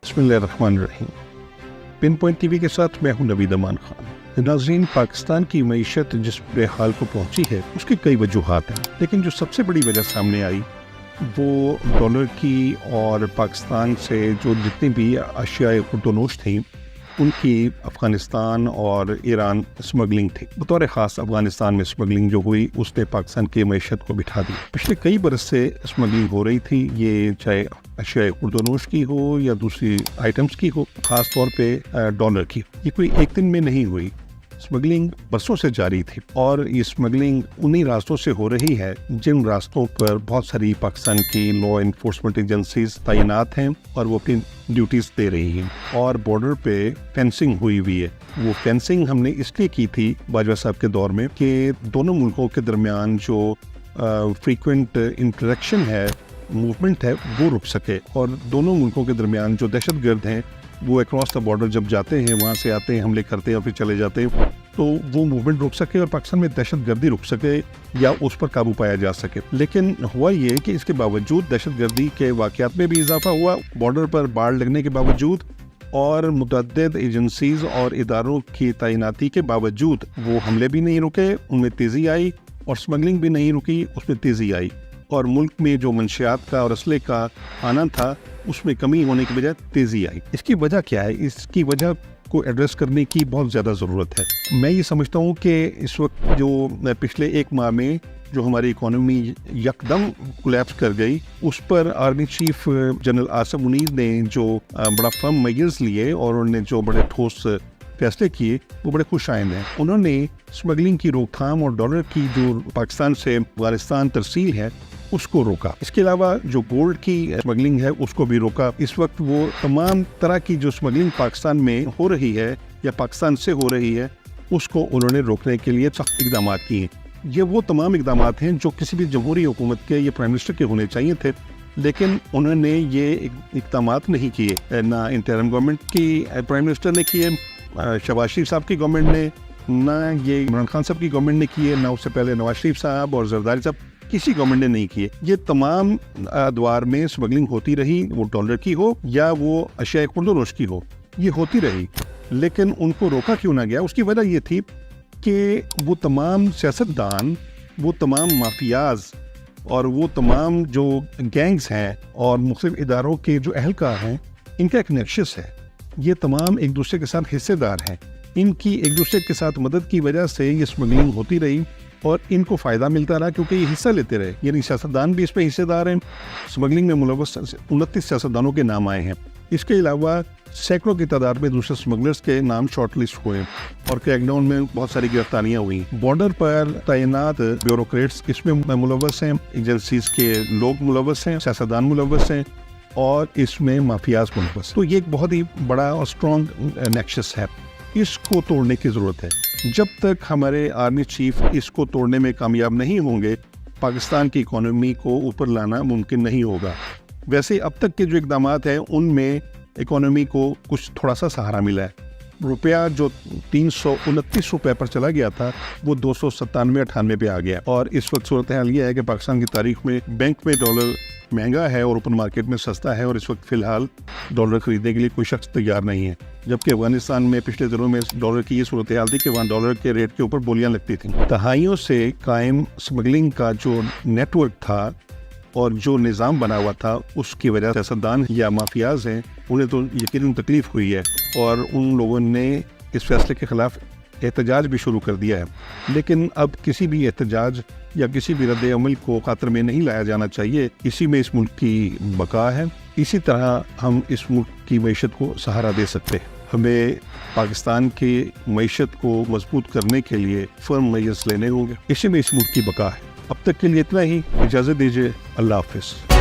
بسم اللہ الرحمن الرحیم۔ پن پوائنٹ ٹی وی کے ساتھ میں ہوں نوید امان خان۔ ناظرین، پاکستان کی معیشت جس بے حال کو پہنچی ہے اس کی کئی وجوہات ہیں، لیکن جو سب سے بڑی وجہ سامنے آئی وہ ڈالر کی اور پاکستان سے جو جتنی بھی اشیاء خردونوش تھیں ان کی افغانستان اور ایران اسمگلنگ تھی۔ بطور خاص افغانستان میں اسمگلنگ جو ہوئی اس نے پاکستان کی معیشت کو بٹھا دی۔ پچھلے کئی برس سے اسمگلنگ ہو رہی تھی، یہ چاہے اشیاء خردونوش کی ہو یا دوسری آئٹمس کی ہو، خاص طور پہ ڈالر کی۔ یہ کوئی ایک دن میں نہیں ہوئی، اسمگلنگ برسوں سے جاری تھی، اور یہ اسمگلنگ انہی راستوں سے ہو رہی ہے جن راستوں پر بہت ساری پاکستان کی لا انفورسمنٹ ایجنسیز تعینات ہیں اور وہ اپنی ڈیوٹیز دے رہی ہیں، اور بارڈر پہ فینسنگ ہوئی ہوئی ہے۔ وہ فینسنگ ہم نے اس لیے کی تھی باجوہ صاحب کے دور میں کہ دونوں ملکوں کے درمیان جو فریکوینٹ انٹریکشن ہے، موومنٹ ہے، وہ رک سکے، اور دونوں ملکوں کے درمیان جو دہشت گرد ہیں وہ اکراس دا بارڈر جب جاتے ہیں، وہاں سے آتے ہیں، حملے کرتے ہیں اور پھر چلے جاتے ہیں، تو وہ موومنٹ رک سکے اور پاکستان میں دہشت گردی رک سکے یا اس پر قابو پایا جا سکے۔ لیکن ہوا یہ کہ اس کے باوجود دہشت گردی کے واقعات میں بھی اضافہ ہوا، بارڈر پر باڑ لگنے کے باوجود اور متعدد ایجنسیز اور اداروں کی تعیناتی کے باوجود وہ حملے بھی نہیں رکے، ان میں تیزی آئی، اور اسمگلنگ بھی نہیں رکی، اس میں تیزی آئی، اور ملک میں جو منشیات کا اور اسلحے کا آنا تھا اس میں کمی ہونے کی بجائے تیزی آئی۔ اس کی وجہ کیا ہے؟ اس کی وجہ کو ایڈریس کرنے کی بہت زیادہ ضرورت ہے۔ میں یہ سمجھتا ہوں کہ اس وقت جو پچھلے ایک ماہ میں جو ہماری اکانومی یکدم کولیپس کر گئی، اس پر army chief general Asif Munir نے جو بڑا فرم میجرز لیے اور انہوں نے جو بڑے ٹھوس فیصلے کیے وہ بڑے خوش آئند ہیں۔ انہوں نے اسمگلنگ کی روک تھام اور ڈالر کی جو پاکستان سے افغانستان ترسیل ہے اس کو روکا۔ اس کے علاوہ جو گولڈ کی اسمگلنگ ہے اس کو بھی روکا۔ اس وقت وہ تمام طرح کی جو اسمگلنگ پاکستان میں ہو رہی ہے یا پاکستان سے ہو رہی ہے اس کو انہوں نے روکنے کے لیے سخت اقدامات کیے۔ یہ وہ تمام اقدامات ہیں جو کسی بھی جمہوری حکومت کے یا پرائم منسٹر کے ہونے چاہیے تھے، لیکن انہوں نے یہ اقدامات نہیں کیے۔ نہ انٹرم گورنمنٹ کی پرائم منسٹر نے کیے، شہباز شریف صاحب کی گورنمنٹ نے، نہ یہ عمران خان صاحب کی گورنمنٹ نے کیے، نہ اس سے پہلے نواز شریف صاحب اور زرداری صاحب، کسی گورنمنٹ نے نہیں کیے۔ یہ تمام ادوار میں اسمگلنگ ہوتی رہی، وہ ڈالر کی ہو یا وہ اشیاء خردونوش کی ہو، یہ ہوتی رہی، لیکن ان کو روکا کیوں نہ گیا؟ اس کی وجہ یہ تھی کہ وہ تمام سیاستدان، وہ تمام مافیاز اور وہ تمام جو گینگز ہیں اور مختلف اداروں کے جو اہلکار ہیں، ان کا ایک نیکسس ہے۔ یہ تمام ایک دوسرے کے ساتھ حصے دار ہیں، ان کی ایک دوسرے کے ساتھ مدد کی وجہ سے یہ اسمگلنگ ہوتی رہی اور ان کو فائدہ ملتا رہا کیونکہ یہ حصہ لیتے رہے، یعنی سیاستدان بھی اس پہ حصے دار ہیں۔ اسمگلنگ میں ملوث 29 سیاستدانوں کے نام آئے ہیں۔ اس کے علاوہ سینکڑوں کی تعداد میں دوسرے اسمگلرز کے نام شارٹ لسٹ ہوئے اور کریک ڈاؤن میں بہت ساری گرفتاریاں ہوئیں۔ بارڈر پر تعینات بیوروکریٹس اس میں ملوث ہیں، ایجنسیز کے لوگ ملوث ہیں، سیاستدان ملوث ہیں، اور اس میں مافیاز ملوث۔ تو یہ ایک بہت ہی بڑا اور اسٹرانگ نیکسس ہے، اس کو توڑنے کی ضرورت ہے۔ جب تک ہمارے آرمی چیف اس کو توڑنے میں کامیاب نہیں ہوں گے، پاکستان کی اکانومی کو اوپر لانا ممکن نہیں ہوگا۔ ویسے اب تک کے جو اقدامات ہیں ان میں اکانومی کو کچھ تھوڑا سا سہارا ملا ہے۔ روپیہ جو 329 روپے پر چلا گیا تھا وہ 297-98 پہ آ گیا، اور اس وقت صورتحال یہ ہے کہ پاکستان کی تاریخ میں بینک میں ڈالر مہنگا ہے اور اوپن مارکیٹ میں سستا ہے، اور اس وقت فی الحال ڈالر خریدنے کے لیے کوئی شخص تیار نہیں ہے، جبکہ افغانستان میں پچھلے دنوں میں ڈالر کی یہ صورتحال تھی کہ وہاں ڈالر کے ریٹ کے اوپر بولیاں لگتی تھیں۔ دہائیوں سے قائم اسمگلنگ کا جو نیٹ ورک تھا اور جو نظام بنا ہوا تھا اس کی وجہ سے سیاستدان یا مافیاز ہیں انہیں تو یقیناً تکلیف ہوئی ہے، اور ان لوگوں نے اس فیصلے کے خلاف احتجاج بھی شروع کر دیا ہے۔ لیکن اب کسی بھی احتجاج یا کسی بھی رد عمل کو خاطر میں نہیں لایا جانا چاہیے، اسی میں اس ملک کی بقا ہے، اسی طرح ہم اس ملک کی معیشت کو سہارا دے سکتے ہیں۔ ہمیں پاکستان کی معیشت کو مضبوط کرنے کے لیے فرم میجرز لینے ہوں گے، اسی میں اس ملک کی بقا ہے۔ اب تک کے لیے اتنا ہی، اجازت دیجیے، اللہ حافظ۔